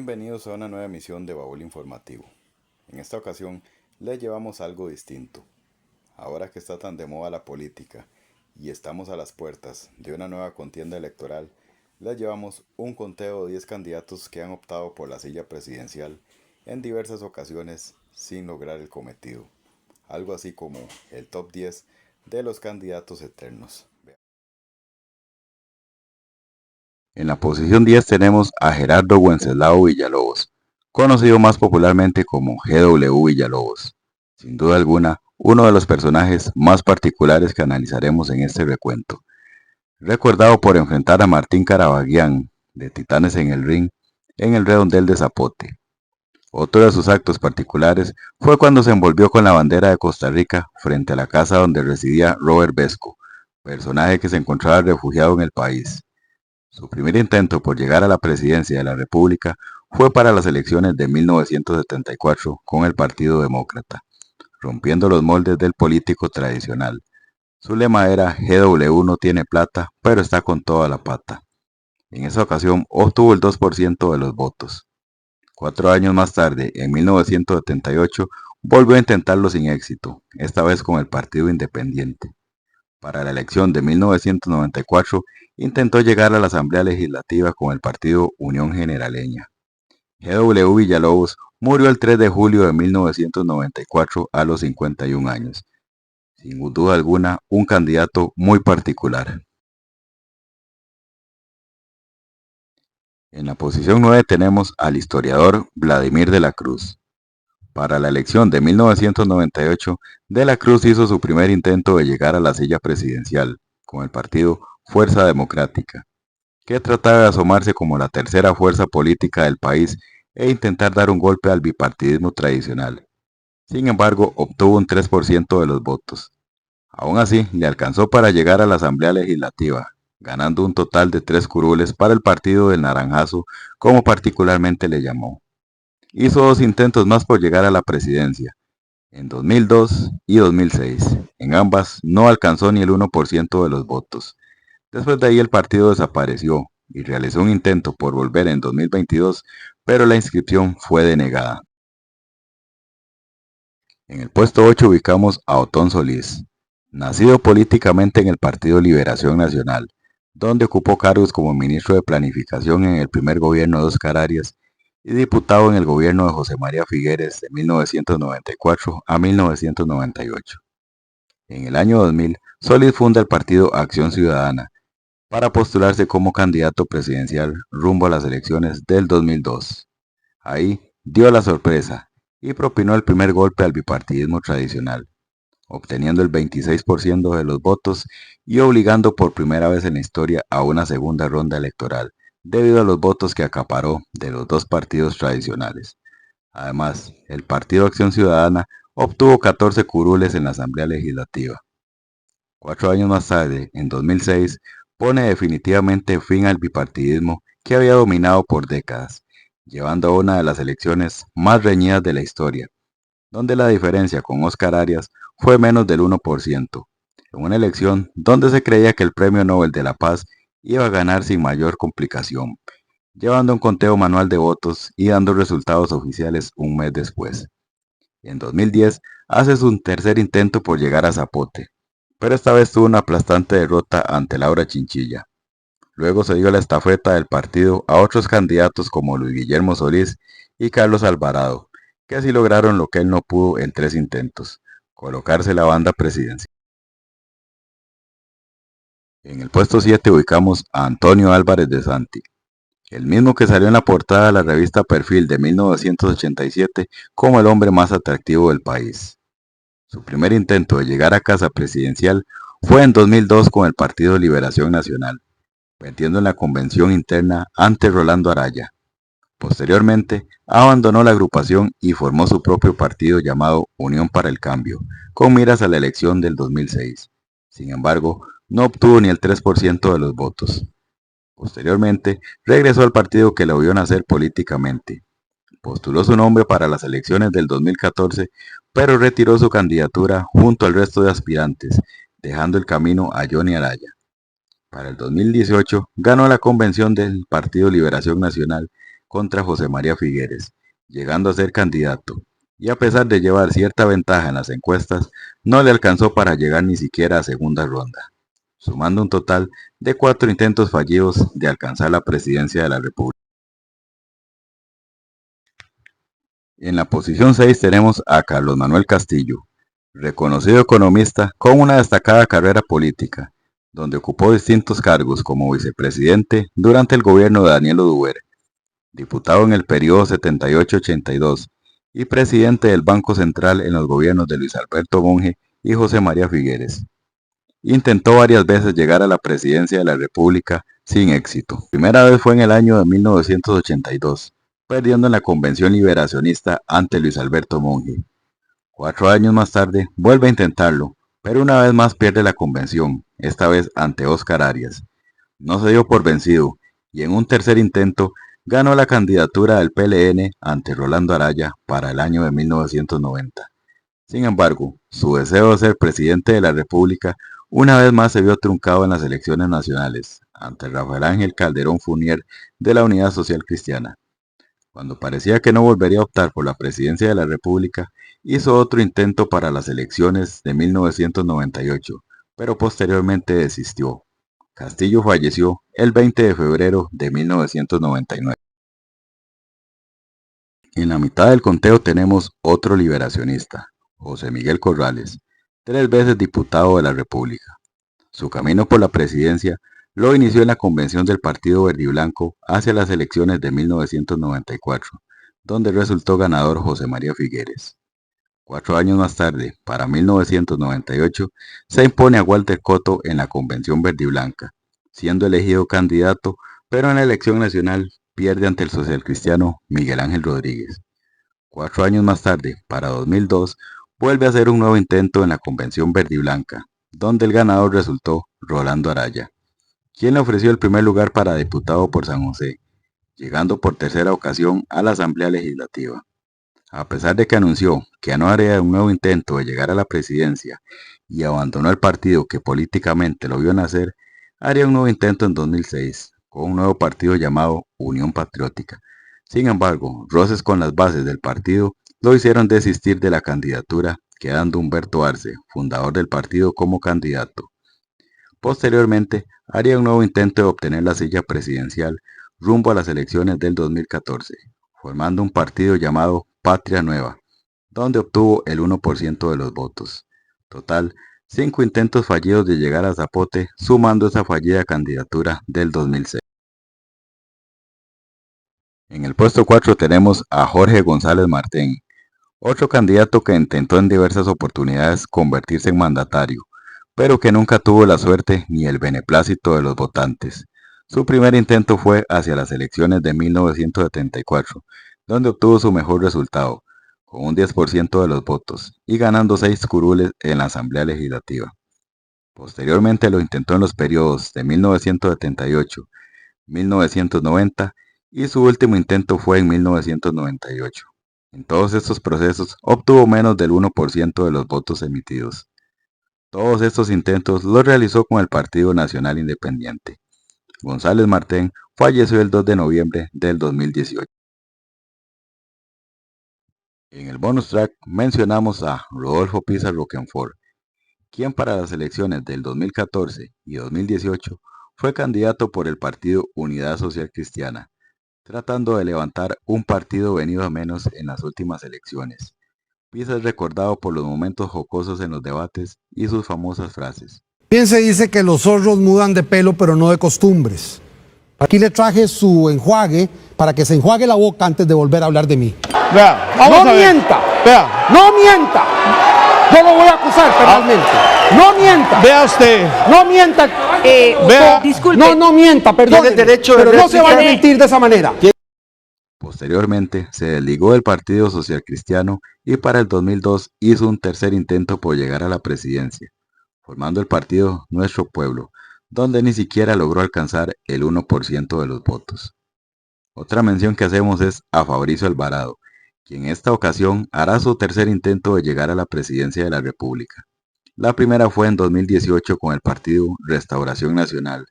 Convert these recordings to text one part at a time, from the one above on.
Bienvenidos a una nueva emisión de Baúl Informativo. En esta ocasión les llevamos algo distinto. Ahora que está tan de moda la política y estamos a las puertas de una nueva contienda electoral, les llevamos un conteo de 10 candidatos que han optado por la silla presidencial en diversas ocasiones sin lograr el cometido. Algo así como el top 10 de los candidatos eternos. En la posición 10 tenemos a Gerardo Wenceslao Villalobos, conocido más popularmente como GW Villalobos. Sin duda alguna, uno de los personajes más particulares que analizaremos en este recuento. Recordado por enfrentar a Martín Carabaguián, de Titanes en el Ring, en el redondel de Zapote. Otro de sus actos particulares fue cuando se envolvió con la bandera de Costa Rica frente a la casa donde residía Robert Vesco, personaje que se encontraba refugiado en el país. Su primer intento por llegar a la presidencia de la República fue para las elecciones de 1974 con el Partido Demócrata, rompiendo los moldes del político tradicional. Su lema era GW no tiene plata, pero está con toda la pata. En esa ocasión obtuvo el 2% de los votos. 4 años más tarde, en 1978, volvió a intentarlo sin éxito, esta vez con el Partido Independiente. Para la elección de 1994, intentó llegar a la Asamblea Legislativa con el partido Unión Generaleña. GW Villalobos murió el 3 de julio de 1994 a los 51 años. Sin duda alguna, un candidato muy particular. En la posición 9 tenemos al historiador Vladimir de la Cruz. Para la elección de 1998, de la Cruz hizo su primer intento de llegar a la silla presidencial, con el partido Fuerza Democrática, que trataba de asomarse como la tercera fuerza política del país e intentar dar un golpe al bipartidismo tradicional. Sin embargo, obtuvo un 3% de los votos. Aún así, le alcanzó para llegar a la Asamblea Legislativa, ganando un total de 3 curules para el Partido del Naranjazo, como particularmente le llamó. Hizo 2 intentos más por llegar a la presidencia, en 2002 y 2006. En ambas no alcanzó ni el 1% de los votos. Después de ahí el partido desapareció y realizó un intento por volver en 2022, pero la inscripción fue denegada. En el puesto 8 ubicamos a Otón Solís, nacido políticamente en el Partido Liberación Nacional, donde ocupó cargos como ministro de Planificación en el primer gobierno de Óscar Arias y diputado en el gobierno de José María Figueres de 1994 a 1998. En el año 2000, Solís funda el partido Acción Ciudadana para postularse como candidato presidencial rumbo a las elecciones del 2002. Ahí dio la sorpresa y propinó el primer golpe al bipartidismo tradicional, obteniendo el 26% de los votos y obligando por primera vez en la historia a una segunda ronda electoral, debido a los votos que acaparó de los dos partidos tradicionales. Además, el Partido Acción Ciudadana obtuvo 14 curules en la Asamblea Legislativa. 4 años más tarde, en 2006, pone definitivamente fin al bipartidismo que había dominado por décadas, llevando a una de las elecciones más reñidas de la historia, donde la diferencia con Óscar Arias fue menos del 1%, en una elección donde se creía que el Premio Nobel de la Paz iba a ganar sin mayor complicación, llevando un conteo manual de votos y dando resultados oficiales un mes después. En 2010 hace su tercer intento por llegar a Zapote, pero esta vez tuvo una aplastante derrota ante Laura Chinchilla. Luego se dio la estafeta del partido a otros candidatos como Luis Guillermo Solís y Carlos Alvarado, que así lograron lo que él no pudo en 3 intentos, colocarse la banda presidencial. En el puesto 7 ubicamos a Antonio Álvarez de Santi, el mismo que salió en la portada de la revista Perfil de 1987 como el hombre más atractivo del país. Su primer intento de llegar a casa presidencial fue en 2002 con el Partido Liberación Nacional, perdiendo en la convención interna ante Rolando Araya. Posteriormente, abandonó la agrupación y formó su propio partido llamado Unión para el Cambio, con miras a la elección del 2006. Sin embargo, no obtuvo ni el 3% de los votos. Posteriormente, regresó al partido que lo vio nacer políticamente. Postuló su nombre para las elecciones del 2014, pero retiró su candidatura junto al resto de aspirantes, dejando el camino a Johnny Araya. Para el 2018 ganó la convención del Partido Liberación Nacional contra José María Figueres, llegando a ser candidato, y a pesar de llevar cierta ventaja en las encuestas, no le alcanzó para llegar ni siquiera a segunda ronda, sumando un total de 4 intentos fallidos de alcanzar la presidencia de la República. En la posición 6 tenemos a Carlos Manuel Castillo, reconocido economista con una destacada carrera política, donde ocupó distintos cargos como vicepresidente durante el gobierno de Daniel Oduber, diputado en el periodo 78-82 y presidente del Banco Central en los gobiernos de Luis Alberto Monge y José María Figueres. Intentó varias veces llegar a la presidencia de la República sin éxito. Primera vez fue en el año de 1982, perdiendo en la convención liberacionista ante Luis Alberto Monge. 4 años más tarde vuelve a intentarlo, pero una vez más pierde la convención, esta vez ante Óscar Arias. No se dio por vencido y en un tercer intento ganó la candidatura del PLN ante Rolando Araya para el año de 1990. Sin embargo, su deseo de ser presidente de la República una vez más se vio truncado en las elecciones nacionales ante Rafael Ángel Calderón Fournier de la Unidad Social Cristiana. Cuando parecía que no volvería a optar por la presidencia de la República, hizo otro intento para las elecciones de 1998, pero posteriormente desistió. Castillo falleció el 20 de febrero de 1999. En la mitad del conteo tenemos otro liberacionista, José Miguel Corrales, 3 veces diputado de la República. Su camino por la presidencia lo inició en la convención del Partido Verde y Blanco hacia las elecciones de 1994, donde resultó ganador José María Figueres. 4 años más tarde, para 1998, se impone a Walter Cotto en la convención verde y blanca, siendo elegido candidato, pero en la elección nacional pierde ante el socialcristiano Miguel Ángel Rodríguez. 4 años más tarde, para 2002, vuelve a hacer un nuevo intento en la convención verde y blanca, donde el ganador resultó Rolando Araya, quien le ofreció el primer lugar para diputado por San José, llegando por tercera ocasión a la Asamblea Legislativa. A pesar de que anunció que no haría un nuevo intento de llegar a la presidencia y abandonó el partido que políticamente lo vio nacer, haría un nuevo intento en 2006 con un nuevo partido llamado Unión Patriótica. Sin embargo, roces con las bases del partido lo hicieron desistir de la candidatura, quedando Humberto Arce, fundador del partido, como candidato. Posteriormente, haría un nuevo intento de obtener la silla presidencial rumbo a las elecciones del 2014, formando un partido llamado Patria Nueva, donde obtuvo el 1% de los votos. Total, 5 intentos fallidos de llegar a Zapote, sumando esa fallida candidatura del 2006. En el puesto 4 tenemos a Jorge González Martén, otro candidato que intentó en diversas oportunidades convertirse en mandatario, pero que nunca tuvo la suerte ni el beneplácito de los votantes. Su primer intento fue hacia las elecciones de 1974, donde obtuvo su mejor resultado, con un 10% de los votos, y ganando 6 curules en la Asamblea Legislativa. Posteriormente lo intentó en los periodos de 1978, 1990 y su último intento fue en 1998. En todos estos procesos obtuvo menos del 1% de los votos emitidos. Todos estos intentos los realizó con el Partido Nacional Independiente. González Martén falleció el 2 de noviembre del 2018. En el bonus track mencionamos a Rodolfo Pizarro Roquenfort, quien para las elecciones del 2014 y 2018 fue candidato por el partido Unidad Social Cristiana, tratando de levantar un partido venido a menos en las últimas elecciones. Pisa es recordado por los momentos jocosos en los debates y sus famosas frases. Bien se dice que los zorros mudan de pelo, pero no de costumbres. Aquí le traje su enjuague para que se enjuague la boca antes de volver a hablar de mí. Vea, vamos No a ver. mienta, Vea, no mienta. Yo lo voy a acusar penalmente. No mienta, vea usted. no mienta. Vea. Disculpe. No mienta, perdón. Tiene derecho de pero no se va a réplica. mentir de esa manera. Posteriormente se desligó del Partido Social Cristiano y para el 2002 hizo un tercer intento por llegar a la presidencia, formando el partido Nuestro Pueblo, donde ni siquiera logró alcanzar el 1% de los votos. Otra mención que hacemos es a Fabricio Alvarado, quien en esta ocasión hará su tercer intento de llegar a la presidencia de la República. La primera fue en 2018 con el partido Restauración Nacional,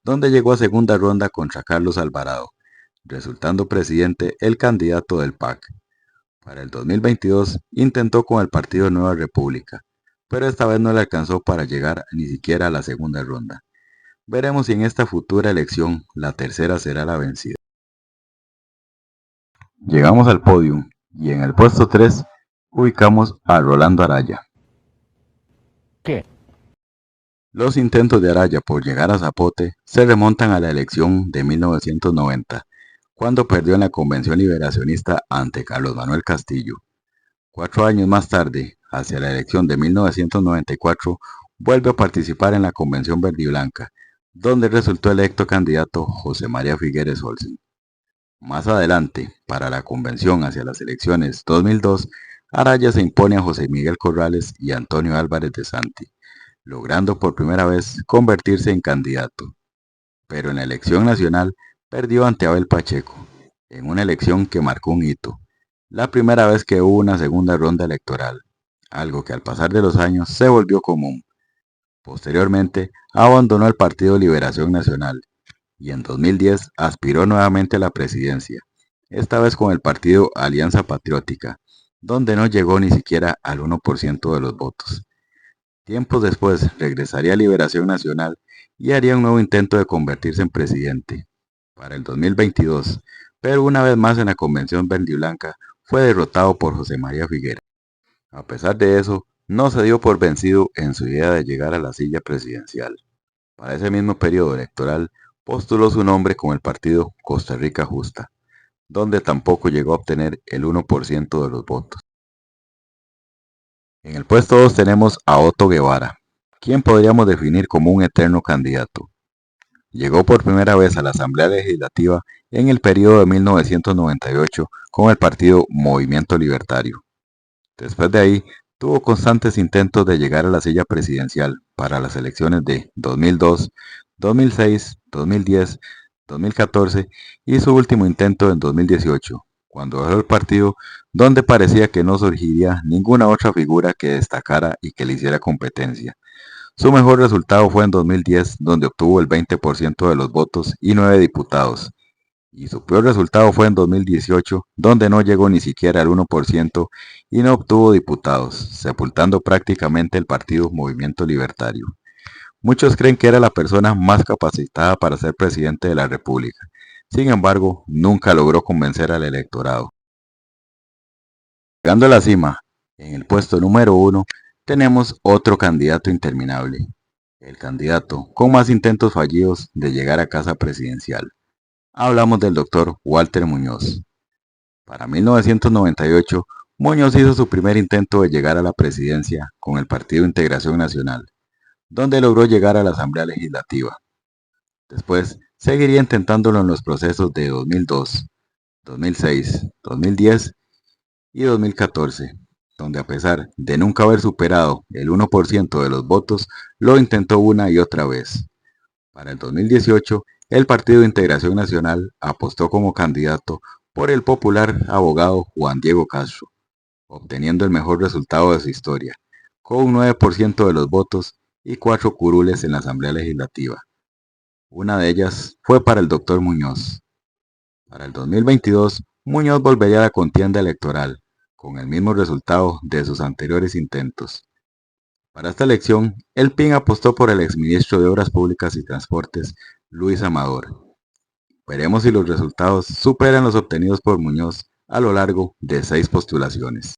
donde llegó a segunda ronda contra Carlos Alvarado, resultando presidente el candidato del PAC. Para el 2022 intentó con el partido Nueva República, pero esta vez no le alcanzó para llegar ni siquiera a la segunda ronda. Veremos si en esta futura elección la tercera será la vencida. Llegamos al podio y en el puesto 3 ubicamos a Rolando Araya. ¿Qué? Los intentos de Araya por llegar a Zapote se remontan a la elección de 1990, cuando perdió en la Convención Liberacionista ante Carlos Manuel Castillo. 4 años más tarde, hacia la elección de 1994, vuelve a participar en la Convención Verdiblanca, donde resultó electo candidato José María Figueres Olsen. Más adelante, para la convención hacia las elecciones 2002, Araya se impone a José Miguel Corrales y Antonio Álvarez de Santi, logrando por primera vez convertirse en candidato. Pero en la elección nacional perdió ante Abel Pacheco, en una elección que marcó un hito, la primera vez que hubo una segunda ronda electoral, algo que al pasar de los años se volvió común. Posteriormente, abandonó el Partido Liberación Nacional y en 2010 aspiró nuevamente a la presidencia, esta vez con el partido Alianza Patriótica, donde no llegó ni siquiera al 1% de los votos. Tiempos después regresaría a Liberación Nacional y haría un nuevo intento de convertirse en presidente para el 2022, pero una vez más en la Convención Verdiblanca fue derrotado por José María Figueres. A pesar de eso, no se dio por vencido en su idea de llegar a la silla presidencial. Para ese mismo periodo electoral, postuló su nombre con el partido Costa Rica Justa, donde tampoco llegó a obtener el 1% de los votos. En el puesto 2 tenemos a Otto Guevara, quien podríamos definir como un eterno candidato. Llegó por primera vez a la Asamblea Legislativa en el periodo de 1998 con el partido Movimiento Libertario. Después de ahí, tuvo constantes intentos de llegar a la silla presidencial para las elecciones de 2002, 2006, 2010, 2014 y su último intento en 2018, cuando dejó el partido donde parecía que no surgiría ninguna otra figura que destacara y que le hiciera competencia. Su mejor resultado fue en 2010, donde obtuvo el 20% de los votos y 9 diputados, y su peor resultado fue en 2018, donde no llegó ni siquiera al 1% y no obtuvo diputados, sepultando prácticamente el partido Movimiento Libertario. Muchos creen que era la persona más capacitada para ser presidente de la República. Sin embargo, nunca logró convencer al electorado. Llegando a la cima, en el puesto número 1, tenemos otro candidato interminable, el candidato con más intentos fallidos de llegar a casa presidencial. Hablamos del doctor Walter Muñoz. Para 1998, Muñoz hizo su primer intento de llegar a la presidencia con el Partido Integración Nacional, donde logró llegar a la Asamblea Legislativa. Después, seguiría intentándolo en los procesos de 2002, 2006, 2010 y 2014, donde a pesar de nunca haber superado el 1% de los votos, lo intentó una y otra vez. Para el 2018, el Partido de Integración Nacional apostó como candidato por el popular abogado Juan Diego Castro, obteniendo el mejor resultado de su historia, con un 9% de los votos y 4 curules en la Asamblea Legislativa. Una de ellas fue para el doctor Muñoz. Para el 2022, Muñoz volvería a la contienda electoral, con el mismo resultado de sus anteriores intentos. Para esta elección, el PIN apostó por el exministro de Obras Públicas y Transportes, Luis Amador. Veremos si los resultados superan los obtenidos por Muñoz a lo largo de 6 postulaciones.